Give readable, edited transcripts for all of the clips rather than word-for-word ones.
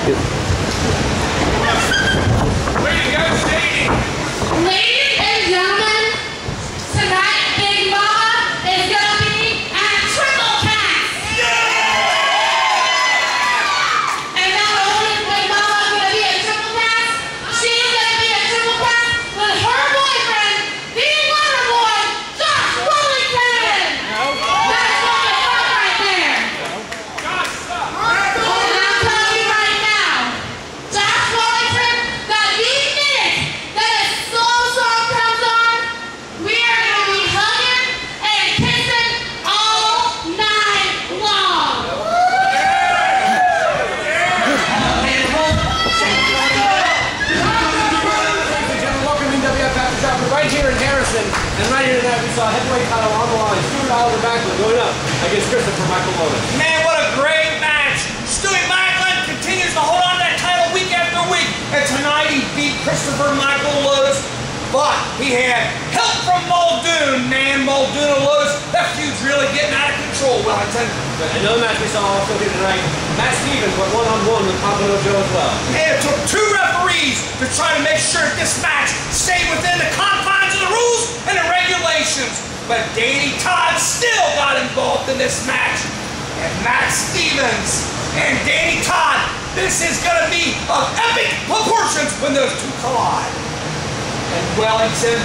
Way to go, Sadie! Ladies and gentlemen, tonight Big Mama is gonna be at Triple Cats. And not only is Big Mama gonna be at Triple Cats, she's gonna be at Triple Cats with her boyfriend, the Wonder Boy, Josh Wellington. That's gonna be fun right there. And I'm telling you right now, Josh Wellington, that these minutes that a slow song comes on, we are going to be hugging and kissing all night long. Welcome to WF Aftershock. We're right here in Harrison, and right here tonight we saw heavyweight title on the line. Stuart Oliver Backlund going up against Christopher Michael Lotus. Man, what a great match! Stewie Macklin continues to hold on to that title week after week, and tonight he beat Christopher Michael Lotus, but he had help from Muldoon. Man, Muldoon and Lotus, that feud's really getting out of control, Wellington. Another match we saw also here tonight, Matt Stevens went one-on-one with Pompano Joe as well. And it took two referees to try to make sure that this match stayed within the confines of the rules and the regulations. But Danny Todd still got involved in this match. And Matt Stevens and Danny Todd, this is going to be of epic proportions when those two collide. And Wellington,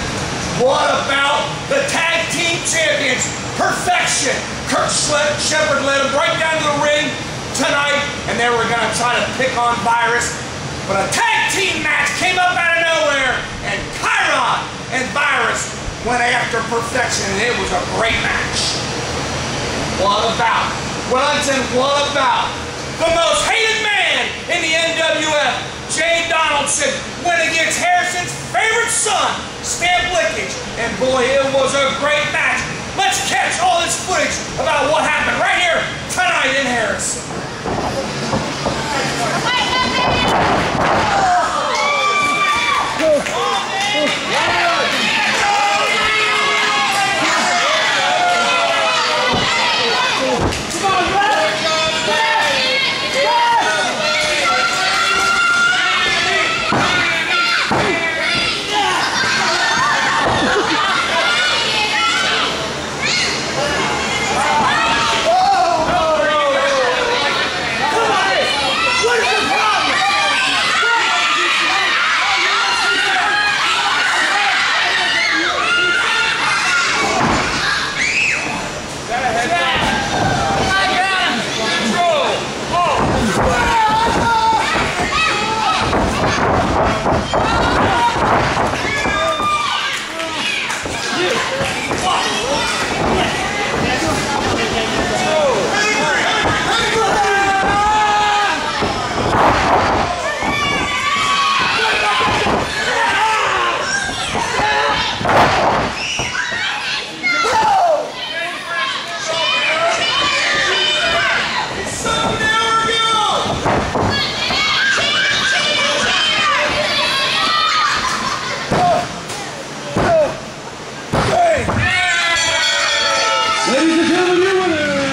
what about the tag team champions? Perfection. Kurt Shepard led them right down to the ring tonight, and they were going to try to pick on Virus. But a tag team match came up out of nowhere, and Chiron and Virus went after Perfection, and it was a great match. What about, Wellington, what about the most hated man in the NWF, Jay Donaldson, went against Harrison's favorite son, Stamp Lickage, and boy, it was a great match. Let's catch all this footage about what happened right here tonight in Harrison. Ladies and gentlemen, your winner,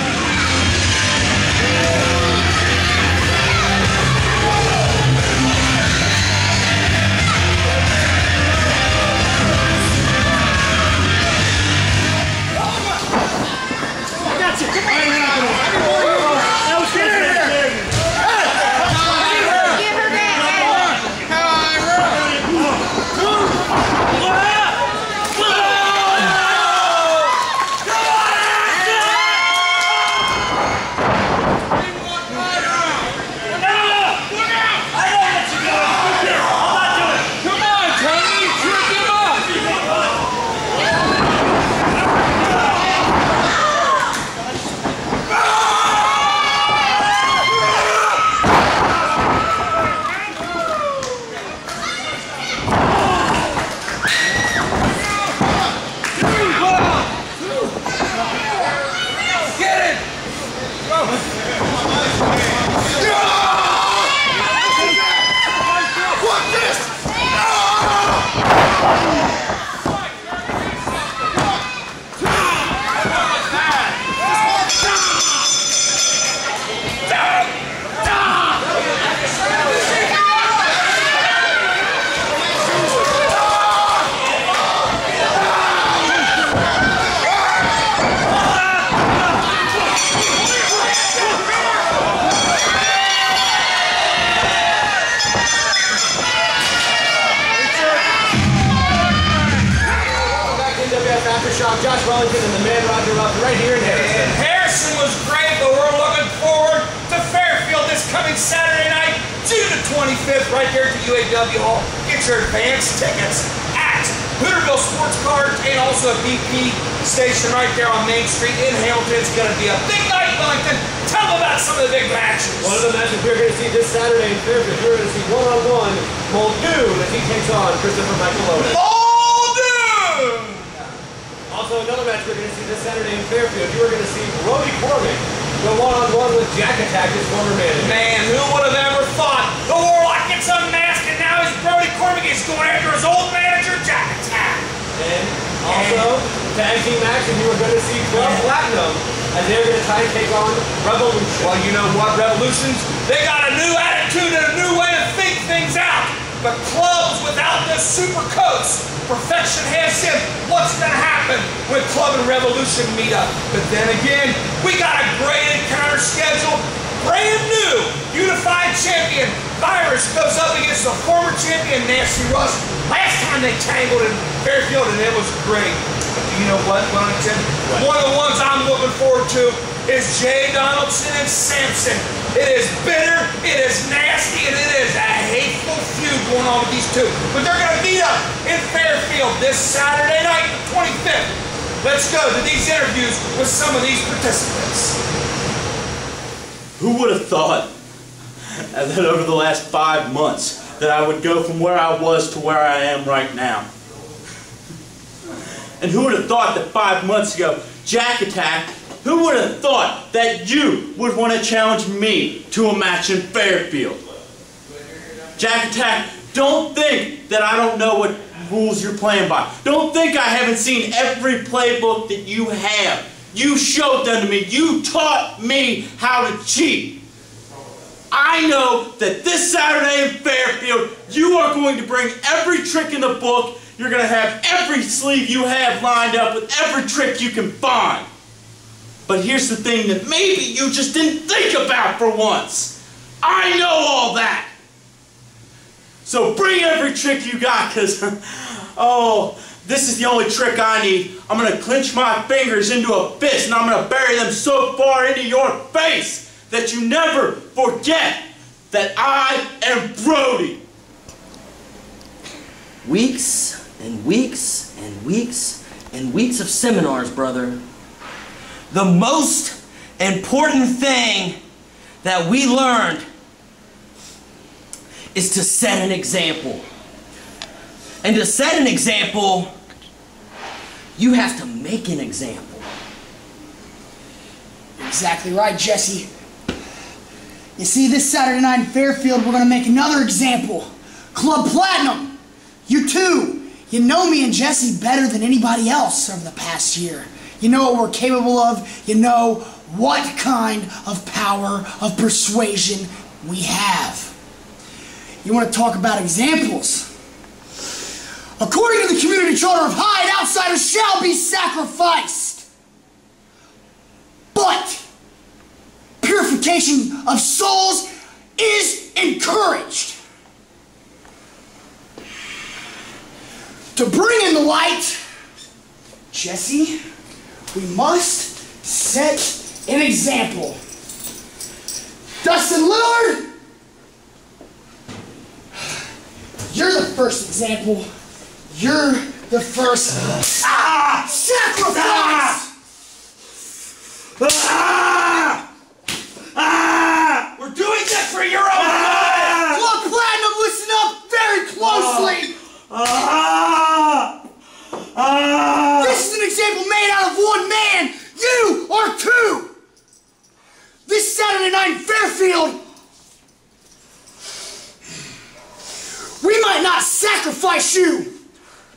Josh Wellington and the man Roger Ruff right here in Harrison. And Harrison was great, but we're looking forward to Fairfield this coming Saturday night, June the 25th, right there at the UAW Hall. Get your advance tickets at Hooterville Sports Card and also a BP station right there on Main Street in Hamilton. It's going to be a big night, Wellington. Tell them about some of the big matches. One of the matches we're going to see this Saturday in Fairfield, we're going to see one-on-one Muldoon as he takes on Christopher Michaelonis. Muldoon! Also, another match we're going to see this Saturday in Fairfield, you are going to see Brody Cormick go one-on-one with Jack Attack, his former manager. Man, who would have ever thought the Warlock gets unmasked and now he's Brody Cormick is going after his old manager, Jack Attack. And also, tag team action, you are going to see Club Platinum as they're going to try and take on Revolution. Well, you know what, Revolutions, they got a new attitude and a new way to think things out. But clubs without the super coats, perfection has him. What's going to happen when Club and Revolution meet up? But then again, we got a great encounter schedule. Brand new unified champion Virus goes up against the former champion Nancy Russ. Last time they tangled in Fairfield and it was great. But do you know what, Wellington? One of the ones I'm looking forward to is Jay Donaldson and Samson. It is bitter, it is nasty, and it is a hateful feud going on with these two. But they're going to meet up in Fairfield this Saturday night, the 25th. Let's go to these interviews with some of these participants. Who would have thought that over the last 5 months that I would go from where I was to where I am right now? And who would have thought that 5 months ago, Jack Attack, who would have thought that you would want to challenge me to a match in Fairfield? Jack Attack, don't think that I don't know what rules you're playing by. Don't think I haven't seen every playbook that you have. You showed them to me. You taught me how to cheat. I know that this Saturday in Fairfield, you are going to bring every trick in the book. You're going to have every sleeve you have lined up with every trick you can find. But here's the thing that maybe you just didn't think about for once. I know all that. So bring every trick you got, because, oh, this is the only trick I need. I'm going to clench my fingers into a fist and I'm going to bury them so far into your face that you never forget that I am Brody. Weeks and weeks and weeks and weeks of seminars, brother. The most important thing that we learned is to set an example. And to set an example, you have to make an example. Exactly right, Jesse. You see, this Saturday night in Fairfield, we're going to make another example. Club Platinum. You too. You know me and Jesse better than anybody else over the past year. You know what we're capable of. You know what kind of power of persuasion we have. You want to talk about examples? According to the community charter of Hyde, outsiders shall be sacrificed. But purification of souls is encouraged. To bring in the light, Jesse, we must set an example. Dustin Lillard, you're the first example. You're the first sacrifice! We're doing this for your own good! Club Platinum, listen up very closely! This is an example made out of one man! You are two! This Saturday night in Fairfield, we might not sacrifice you,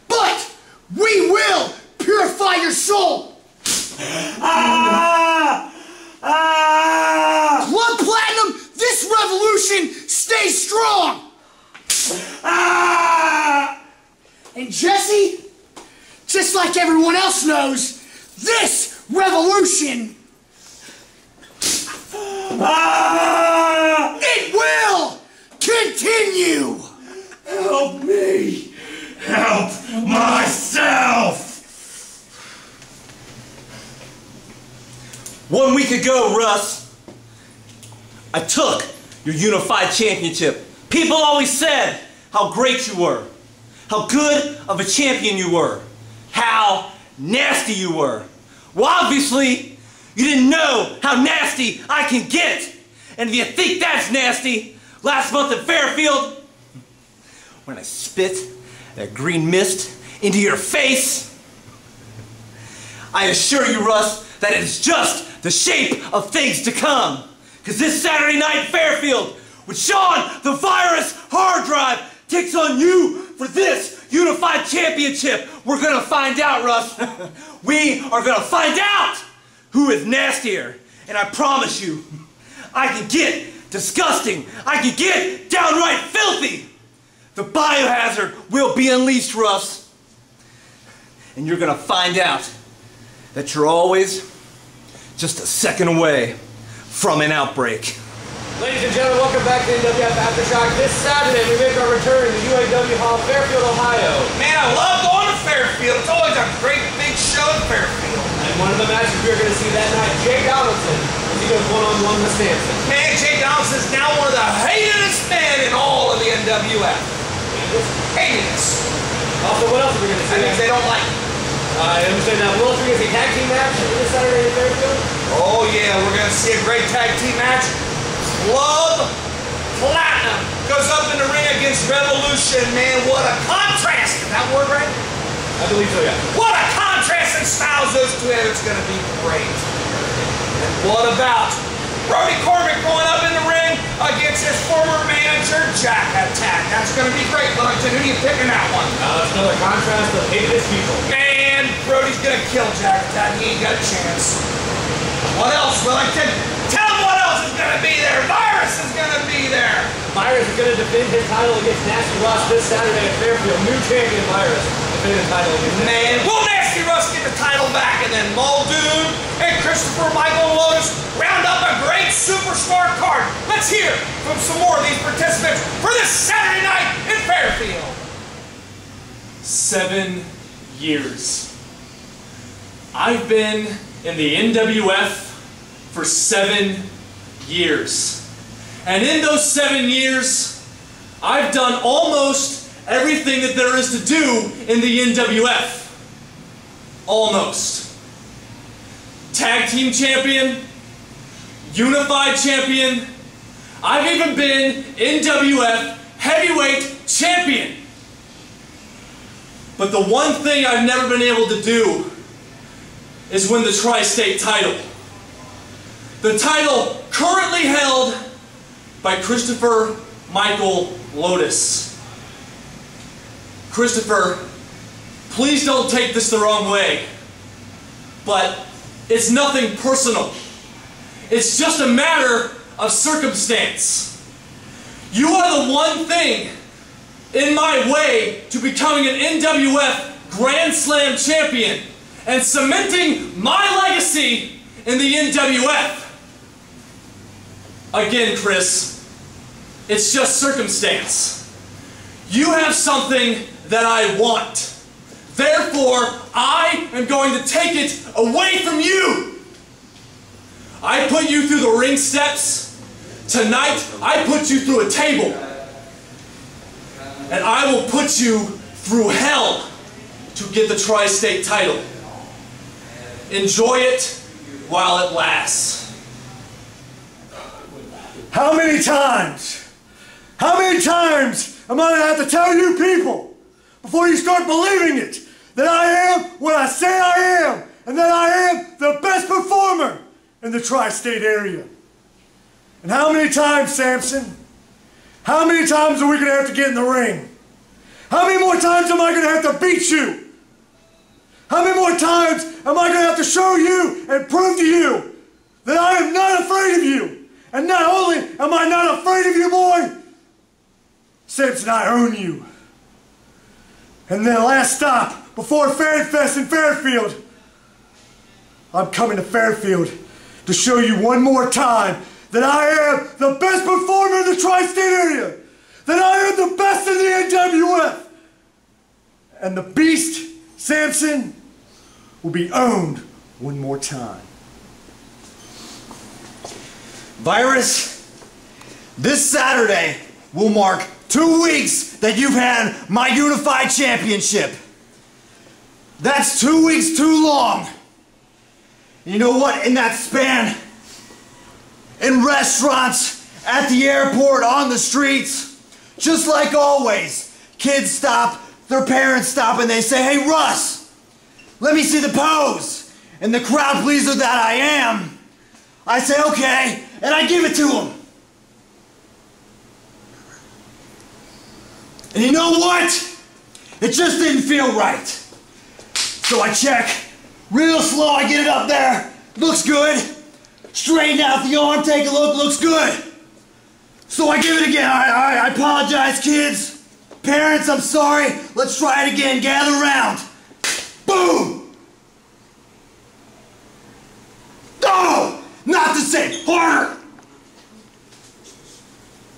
but we will purify your soul! Club Platinum, this revolution stays strong! And Jesse, just like everyone else knows, this revolution, it will continue! Help me! Help myself! 1 week ago, Russ, I took your unified championship. People always said how great you were, how good of a champion you were, how nasty you were. Well, obviously, you didn't know how nasty I can get. And if you think that's nasty, last month at Fairfield, when I spit that green mist into your face, I assure you, Russ, that it's just the shape of things to come. Because this Saturday night in Fairfield, when Sean the Virus Hard Drive takes on you for this unified championship, we're going to find out, Russ. We are going to find out who is nastier. And I promise you, I can get disgusting. I can get downright filthy. The biohazard will be unleashed, Russ. And you're going to find out that you're always just a second away from an outbreak. Ladies and gentlemen, welcome back to NWF Aftershock. This Saturday, we make our return to UAW Hall, Fairfield, Ohio. Man, I love going to Fairfield. It's always a great big show in Fairfield. And one of the matches we're going to see that night, Jay Donaldson, as he goes one-on-one with Samson. Man, Jay Donaldson is now one of the hatedest men in all of the NWF. Hatedest. Also, what else are we going to see? That means they don't like him. I understand that. We're also going to see a tag team match this Saturday in Fairfield. Oh yeah, we're going to see a great tag team match. Club Platinum goes up in the ring against Revolution. Man, what a contrast. Is that word right? I believe so, yeah. What a contrast in styles those two have. It's going to be great. And what about Brody Cormick going up in the ring against his former manager, Jack Attack? That's going to be great, Luddington. Who do you pick in that one? It's another contrast of hatedest people. Man, Brody's going to kill Jack Attack. He ain't got a chance. What else, Wellington? Tell him what else is going to be there. Virus is going to be there. Virus is going to defend his title against Nasty Russ this Saturday at Fairfield. New champion Virus defend his title against Nasty. Man, will Nasty Russ get the title back? And then Muldoon and Christopher Michael Lotus round up a great superstar card. Let's hear from some more of these participants for this Saturday night in Fairfield. 7 years. I've been in the NWF for 7 years. And in those 7 years, I've done almost everything that there is to do in the NWF. Almost. Tag team champion, unified champion, I've even been NWF heavyweight champion. But the one thing I've never been able to do is win the Tri-State title. The title currently held by Christopher Michael Lotus. Christopher, please don't take this the wrong way, but it's nothing personal. It's just a matter of circumstance. You are the one thing in my way to becoming an NWF Grand Slam champion and cementing my legacy in the NWF. Again, Chris, it's just circumstance. You have something that I want. Therefore, I am going to take it away from you. I put you through the ring steps. Tonight, I put you through a table. And I will put you through hell to get the Tri-State title. Enjoy it while it lasts. How many times am I going to have to tell you people before you start believing it that I am what I say I am and that I am the best performer in the Tri-State area? And how many times, Samson? How many times are we going to have to get in the ring? How many more times am I going to have to beat you? How many more times am I going to have to show you and prove to you that I am not afraid of you? And not only am I not afraid of you, boy, Samson, I own you. And then last stop, before FanFest in Fairfield, I'm coming to Fairfield to show you one more time that I am the best performer in the Tri-State area, that I am the best in the NWF. And the beast, Samson, will be owned one more time. Virus, this Saturday will mark 2 weeks that you've had my unified championship. That's 2 weeks too long. And you know what? In that span, in restaurants, at the airport, on the streets, just like always, kids stop, their parents stop, and they say, "Hey, Russ, let me see the pose." And the crowd pleaser that I am, I say, "Okay," and I give it to them. And you know what? It just didn't feel right. So I check, real slow, I get it up there, looks good. Straighten out the arm, take a look, looks good. So I give it again. I apologize, kids. Parents, I'm sorry. Let's try it again. Gather around. Boom! Oh! Not the same. Harder!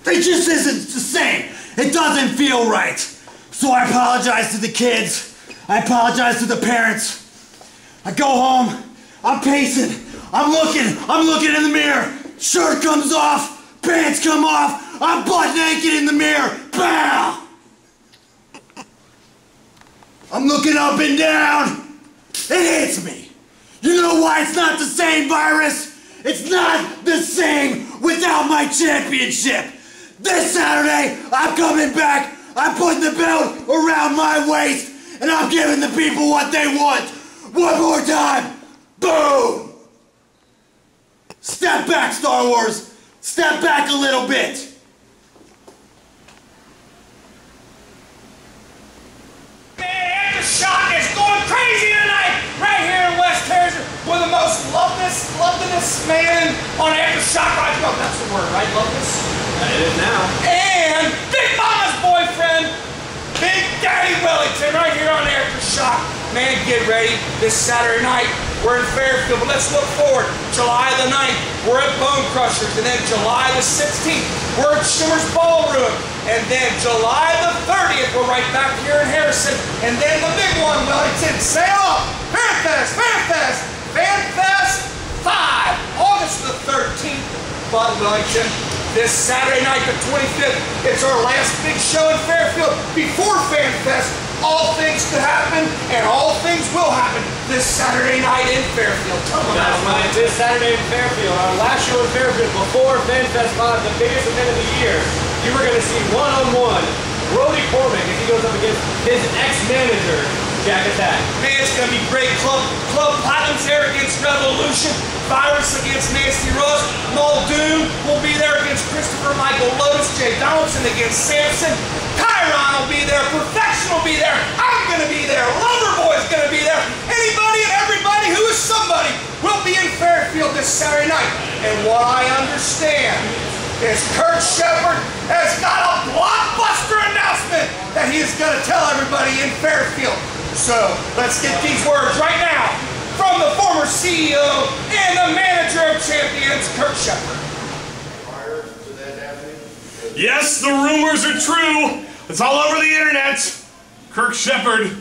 It just isn't the same. It doesn't feel right. So I apologize to the kids. I apologize to the parents. I go home. I'm pacing. I'm looking in the mirror. Shirt comes off. Pants come off. I'm butt naked in the mirror. Pow! I'm looking up and down. It hits me. You know why it's not the same, Virus? It's not the same without my championship. This Saturday, I'm coming back. I'm putting the belt around my waist, and I'm giving the people what they want. One more time. Boom! Step back, Star Wars. Step back a little bit. Man, aftershock is going crazy tonight, right here in West Harrison. We're the most lovedest man on aftershock. I know that's the word, right? Lovedest? It is now. And Big Mama's boyfriend, Big Daddy Wellington, right here on aftershock. Man, get ready. This Saturday night, we're in Fairfield, but let's look forward. July the 9th, we're at Bone Crushers, and then July the 16th, we're at Shimmer's Ballroom, and then July the 30th, we're right back here in Harrison, and then the big one, Wellington, say off, FanFest 5, August the 13th, Bud Wellington. This Saturday night, the 25th, it's our last big show in Fairfield before FanFest. All things could happen, and all things will happen this Saturday night in Fairfield. That's right, this Saturday in Fairfield. Our last show in Fairfield before FanFest 5, the biggest event of the year. You were going to see one-on-one Brody Cormack as he goes up against his ex-manager, Jack Attack. Man, it's going to be great. Club Platinum's there against Revolution. Virus against Nasty Russ. Muldoon will be there against Christopher Michael Lotus. Jay Donaldson against Samson. Chiron will be there. Perfection will be there. I'm going to be there. Loverboy's going to be there. Anybody and everybody who is somebody will be in Fairfield this Saturday night. And what I understand is Kurt Shepard has got a blockbuster announcement that he is going to tell everybody in Fairfield. So let's get these words right now from the former CEO and the manager of champions, Kurt Shepard. Yes, the rumors are true. It's all over the internet. Kirk Shepard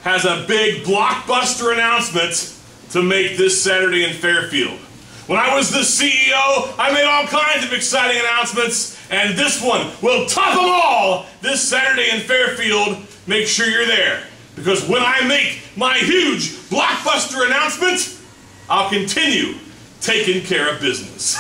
has a big blockbuster announcement to make this Saturday in Fairfield. When I was the CEO, I made all kinds of exciting announcements, and this one will top them all this Saturday in Fairfield. Make sure you're there, because when I make my huge blockbuster announcement, I'll continue taking care of business.